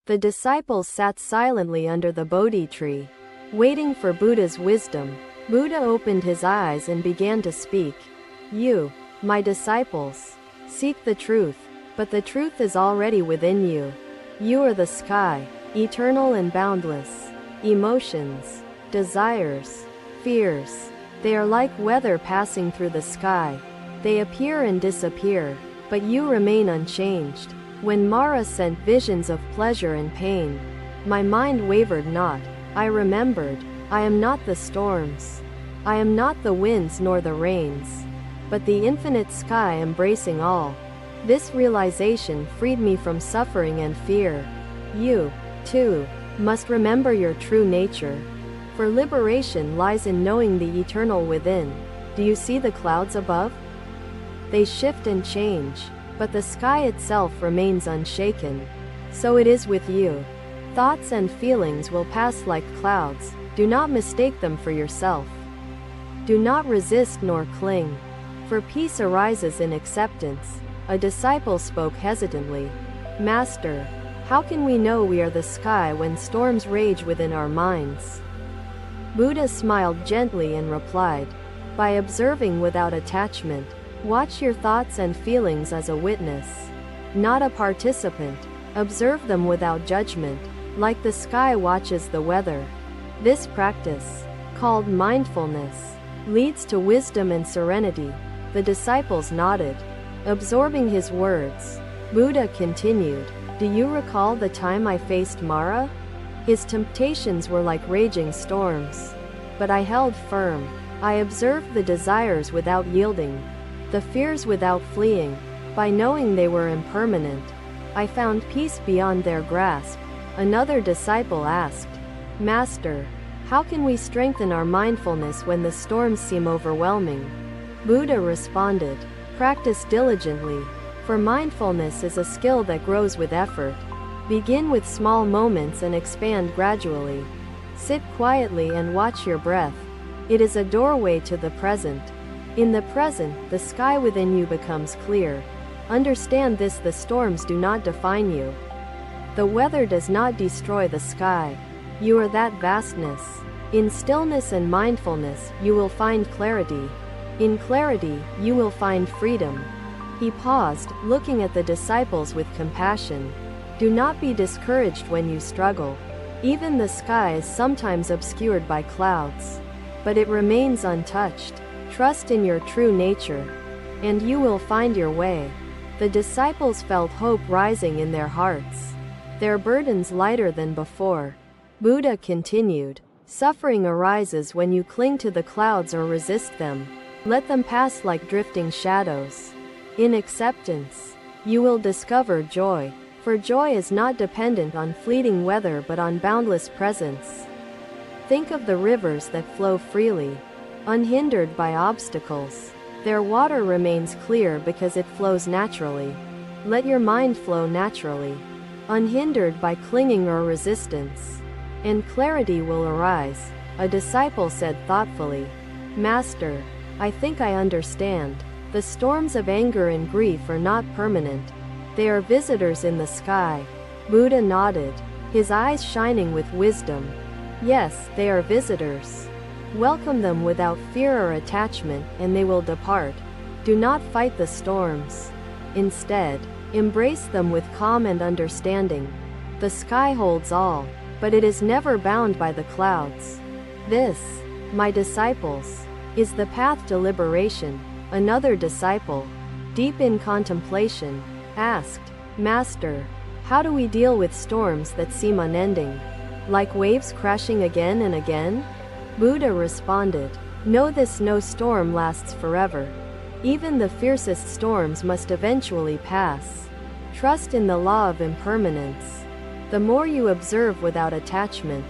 The disciples sat silently under the Bodhi tree, waiting for Buddha's wisdom. Buddha opened his eyes and began to speak. You, my disciples, seek the truth, but the truth is already within you. You are the sky, eternal and boundless. Emotions, desires, fears, they are like weather passing through the sky. They appear and disappear, but you remain unchanged. When Mara sent visions of pleasure and pain, my mind wavered not. I remembered, I am not the storms. I am not the winds nor the rains, but the infinite sky embracing all. This realization freed me from suffering and fear. You, too, must remember your true nature. For liberation lies in knowing the eternal within. Do you see the clouds above? They shift and change, but the sky itself remains unshaken. So it is with you. Thoughts and feelings will pass like clouds. Do not mistake them for yourself. Do not resist nor cling, for peace arises in acceptance. A disciple spoke hesitantly. Master, how can we know we are the sky when storms rage within our minds? Buddha smiled gently and replied, by observing without attachment. Watch your thoughts and feelings as a witness, not a participant. Observe them without judgment, like the sky watches the weather. This practice, called mindfulness, leads to wisdom and serenity. The disciples nodded, absorbing his words. Buddha continued, do you recall the time I faced Mara? His temptations were like raging storms, but I held firm. I observed the desires without yielding, the fears without fleeing. By knowing they were impermanent, I found peace beyond their grasp. Another disciple asked, Master, how can we strengthen our mindfulness when the storms seem overwhelming? Buddha responded, practice diligently, for mindfulness is a skill that grows with effort. Begin with small moments and expand gradually. Sit quietly and watch your breath. It is a doorway to the present. In the present, the sky within you becomes clear. Understand this: the storms do not define you. The weather does not destroy the sky. You are that vastness. In stillness and mindfulness, you will find clarity. In clarity, you will find freedom. He paused, looking at the disciples with compassion. Do not be discouraged when you struggle. Even the sky is sometimes obscured by clouds, but it remains untouched. Trust in your true nature, and you will find your way. The disciples felt hope rising in their hearts, their burdens lighter than before. Buddha continued, suffering arises when you cling to the clouds or resist them. Let them pass like drifting shadows. In acceptance, you will discover joy, for joy is not dependent on fleeting weather but on boundless presence. Think of the rivers that flow freely, unhindered by obstacles. Their water remains clear because it flows naturally. Let your mind flow naturally, unhindered by clinging or resistance, and clarity will arise. A disciple said thoughtfully, Master, I think I understand. The storms of anger and grief are not permanent. They are visitors in the sky. Buddha nodded, his eyes shining with wisdom. Yes, they are visitors. Welcome them without fear or attachment, and they will depart. Do not fight the storms. Instead, embrace them with calm and understanding. The sky holds all, but it is never bound by the clouds. This, my disciples, is the path to liberation. Another disciple, deep in contemplation, asked, Master, how do we deal with storms that seem unending, like waves crashing again and again? Buddha responded, know this: no storm lasts forever. Even the fiercest storms must eventually pass. Trust in the law of impermanence. The more you observe without attachment,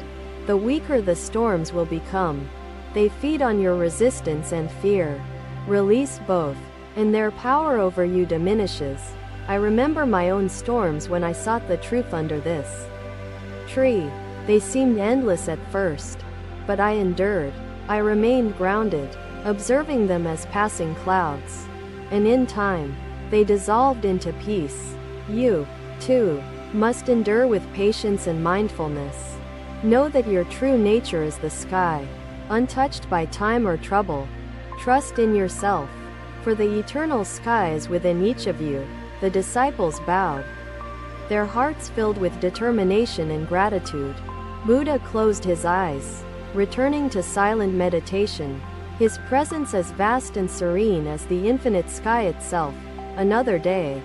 the weaker the storms will become. They feed on your resistance and fear. Release both, and their power over you diminishes. I remember my own storms when I sought the truth under this tree. They seemed endless at first, but I endured. I remained grounded, observing them as passing clouds. And in time, they dissolved into peace. You, too, must endure with patience and mindfulness. Know that your true nature is the sky, untouched by time or trouble. Trust in yourself, for the eternal sky is within each of you. The disciples bowed, their hearts filled with determination and gratitude. Buddha closed his eyes, returning to silent meditation, his presence as vast and serene as the infinite sky itself. Another day,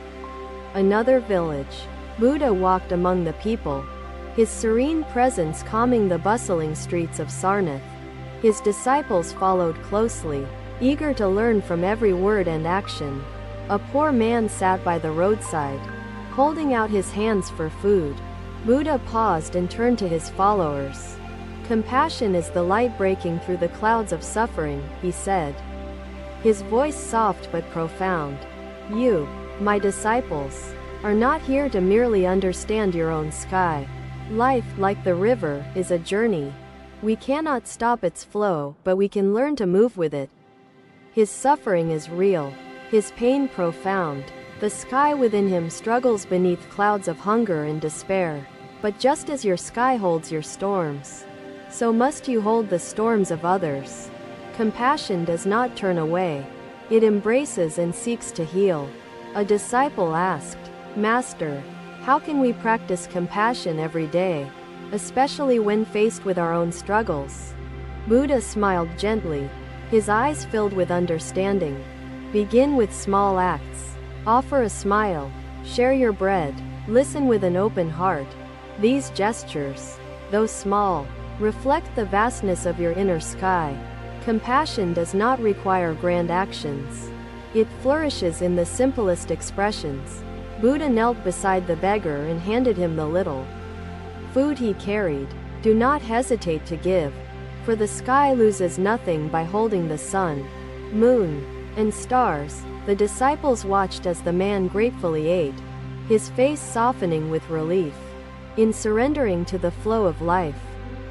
another village. Buddha walked among the people, his serene presence calming the bustling streets of Sarnath. His disciples followed closely, eager to learn from every word and action. A poor man sat by the roadside, holding out his hands for food. Buddha paused and turned to his followers. Compassion is the light breaking through the clouds of suffering, he said, his voice soft but profound. You, my disciples, are not here to merely understand your own sky. Life, like the river, is a journey. We cannot stop its flow, but we can learn to move with it. His suffering is real, his pain profound. The sky within him struggles beneath clouds of hunger and despair. But just as your sky holds your storms, so must you hold the storms of others. Compassion does not turn away. It embraces and seeks to heal. A disciple asked, Master, how can we practice compassion every day, especially when faced with our own struggles? Buddha smiled gently, his eyes filled with understanding. Begin with small acts. Offer a smile, share your bread, listen with an open heart. These gestures, though small, reflect the vastness of your inner sky. Compassion does not require grand actions. It flourishes in the simplest expressions. Buddha knelt beside the beggar and handed him the little food he carried. Do not hesitate to give, for the sky loses nothing by holding the sun, moon, and stars. The disciples watched as the man gratefully ate, his face softening with relief. In surrendering to the flow of life,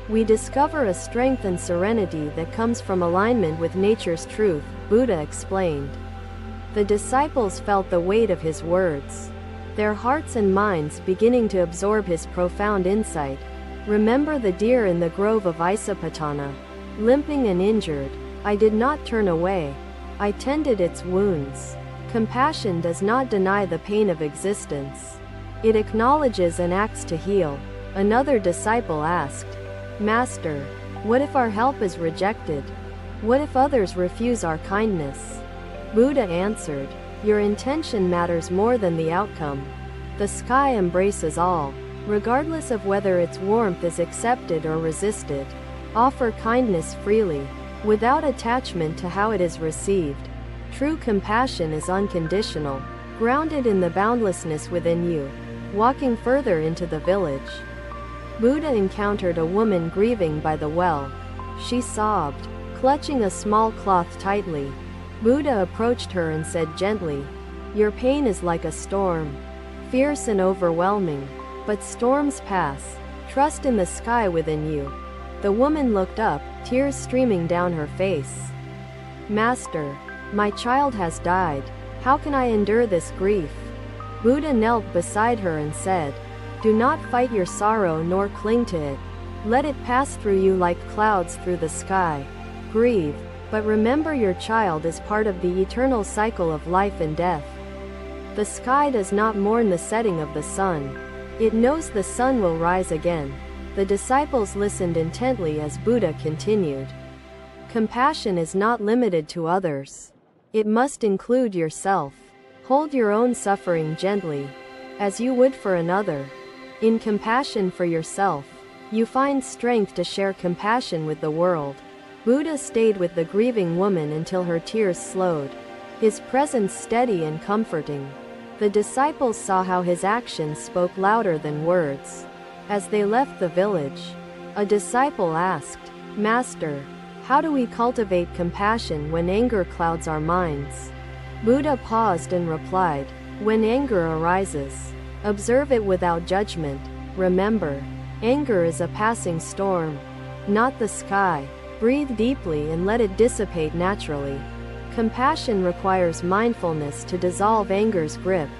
we discover a strength and serenity that comes from alignment with nature's truth, Buddha explained. The disciples felt the weight of his words, their hearts and minds beginning to absorb his profound insight. Remember the deer in the grove of Isapatana, limping and injured. I did not turn away. I tended its wounds. Compassion does not deny the pain of existence. It acknowledges and acts to heal. Another disciple asked, Master, what if our help is rejected? What if others refuse our kindness? Buddha answered, Your intention matters more than the outcome. The sky embraces all, regardless of whether its warmth is accepted or resisted. Offer kindness freely, without attachment to how it is received. True compassion is unconditional, grounded in the boundlessness within you. Walking further into the village, Buddha encountered a woman grieving by the well. She sobbed, clutching a small cloth tightly. Buddha approached her and said gently, Your pain is like a storm, fierce and overwhelming. But storms pass. Trust in the sky within you. The woman looked up, tears streaming down her face. Master, my child has died. How can I endure this grief? Buddha knelt beside her and said, Do not fight your sorrow nor cling to it. Let it pass through you like clouds through the sky. Grieve, but remember your child is part of the eternal cycle of life and death. The sky does not mourn the setting of the sun. It knows the sun will rise again. The disciples listened intently as Buddha continued. Compassion is not limited to others. It must include yourself. Hold your own suffering gently, as you would for another. In compassion for yourself, you find strength to share compassion with the world. Buddha stayed with the grieving woman until her tears slowed, his presence steady and comforting. The disciples saw how his actions spoke louder than words. As they left the village, a disciple asked, Master, how do we cultivate compassion when anger clouds our minds? Buddha paused and replied, When anger arises, observe it without judgment. Remember, anger is a passing storm, not the sky. Breathe deeply and let it dissipate naturally. Compassion requires mindfulness to dissolve anger's grip.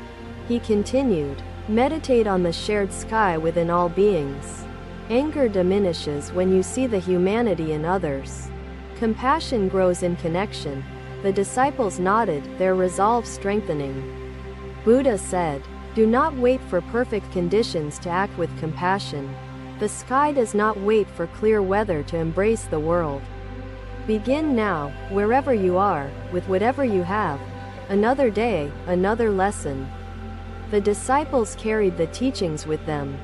He continued, Meditate on the shared sky within all beings. Anger diminishes when you see the humanity in others. Compassion grows in connection. The disciples nodded, their resolve strengthening. Buddha said, "Do not wait for perfect conditions to act with compassion. The sky does not wait for clear weather to embrace the world. Begin now, wherever you are, with whatever you have. Another day, another lesson." The disciples carried the teachings with them,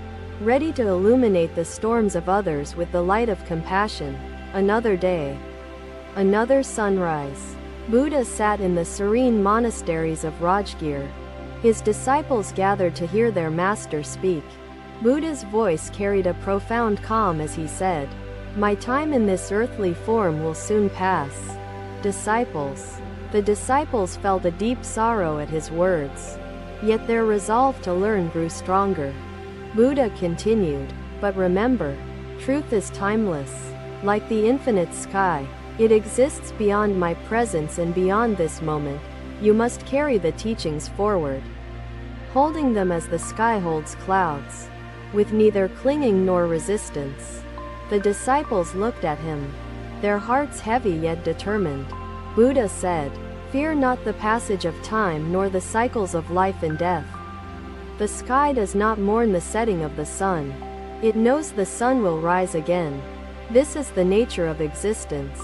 ready to illuminate the storms of others with the light of compassion. Another day, another sunrise. Buddha sat in the serene monasteries of Rajgir. His disciples gathered to hear their master speak. Buddha's voice carried a profound calm as he said, "My time in this earthly form will soon pass." Disciples. The disciples felt a deep sorrow at his words. Yet their resolve to learn grew stronger. Buddha continued, "But remember, truth is timeless. Like the infinite sky, it exists beyond my presence and beyond this moment. You must carry the teachings forward, holding them as the sky holds clouds, with neither clinging nor resistance." The disciples looked at him, their hearts heavy yet determined. Buddha said, "Fear not the passage of time nor the cycles of life and death. The sky does not mourn the setting of the sun. It knows the sun will rise again. This is the nature of existence."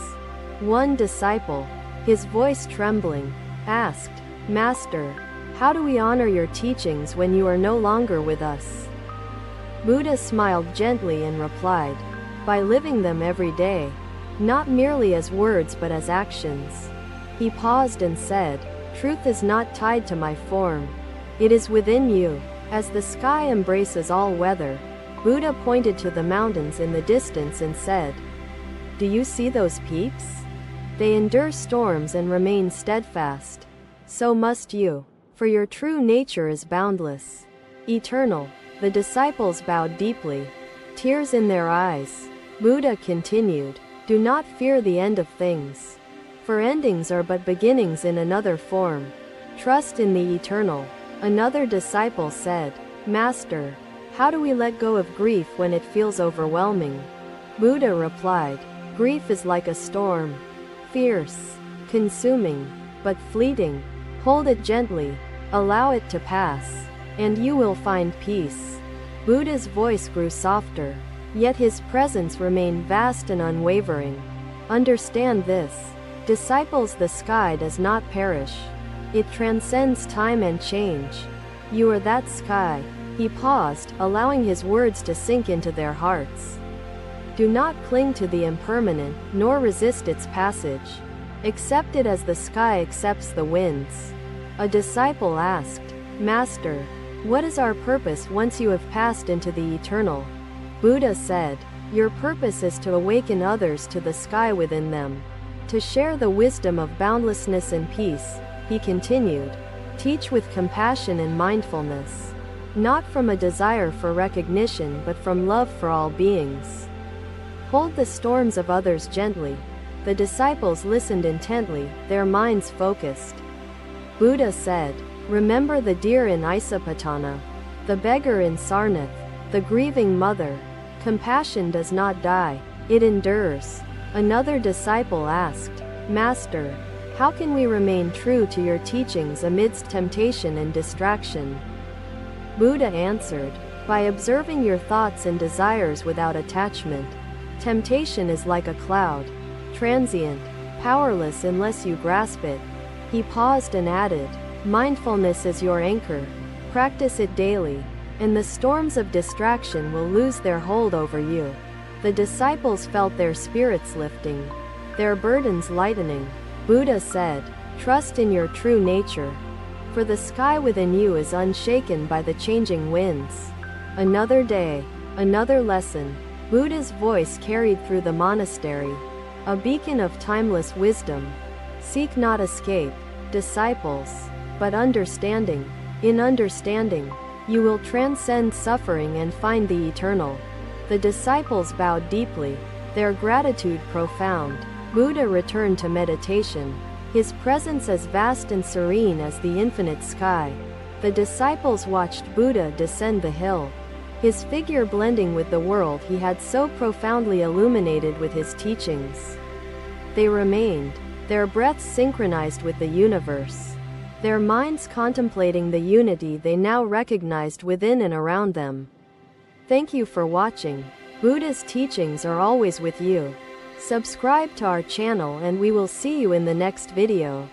One disciple, his voice trembling, asked, "Master, how do we honor your teachings when you are no longer with us?" Buddha smiled gently and replied, "By living them every day, not merely as words but as actions." He paused and said, "Truth is not tied to my form. It is within you." As the sky embraces all weather, Buddha pointed to the mountains in the distance and said, "Do you see those peaks? They endure storms and remain steadfast. So must you. For your true nature is boundless, eternal." The disciples bowed deeply, tears in their eyes. Buddha continued, "Do not fear the end of things. For endings are but beginnings in another form. Trust in the eternal." Another disciple said, "Master, how do we let go of grief when it feels overwhelming?" Buddha replied, "Grief is like a storm, fierce, consuming, but fleeting. Hold it gently, allow it to pass, and you will find peace." Buddha's voice grew softer, yet his presence remained vast and unwavering. Understand this, disciples: the sky does not perish. It transcends time and change. You are that sky. He paused, allowing his words to sink into their hearts. Do not cling to the impermanent, nor resist its passage. Accept it as the sky accepts the winds. A disciple asked, "Master, what is our purpose once you have passed into the eternal?" Buddha said, "Your purpose is to awaken others to the sky within them, to share the wisdom of boundlessness and peace." He continued, "Teach with compassion and mindfulness, not from a desire for recognition but from love for all beings. Hold the storms of others gently." The disciples listened intently, their minds focused. Buddha said, "Remember the deer in Isapatana, the beggar in Sarnath, the grieving mother. Compassion does not die, it endures." Another disciple asked, "Master, how can we remain true to your teachings amidst temptation and distraction?" Buddha answered, "By observing your thoughts and desires without attachment. Temptation is like a cloud, transient, powerless unless you grasp it." He paused and added, "Mindfulness is your anchor. Practice it daily, and the storms of distraction will lose their hold over you." The disciples felt their spirits lifting, their burdens lightening. Buddha said, "Trust in your true nature, for the sky within you is unshaken by the changing winds." Another day, another lesson. Buddha's voice carried through the monastery, a beacon of timeless wisdom. Seek not escape, disciples, but understanding. In understanding, you will transcend suffering and find the eternal. The disciples bowed deeply, their gratitude profound. Buddha returned to meditation, his presence as vast and serene as the infinite sky. The disciples watched Buddha descend the hill, his figure blending with the world he had so profoundly illuminated with his teachings. They remained, their breaths synchronized with the universe, their minds contemplating the unity they now recognized within and around them. Thank you for watching. Buddha's teachings are always with you. Subscribe to our channel and we will see you in the next video.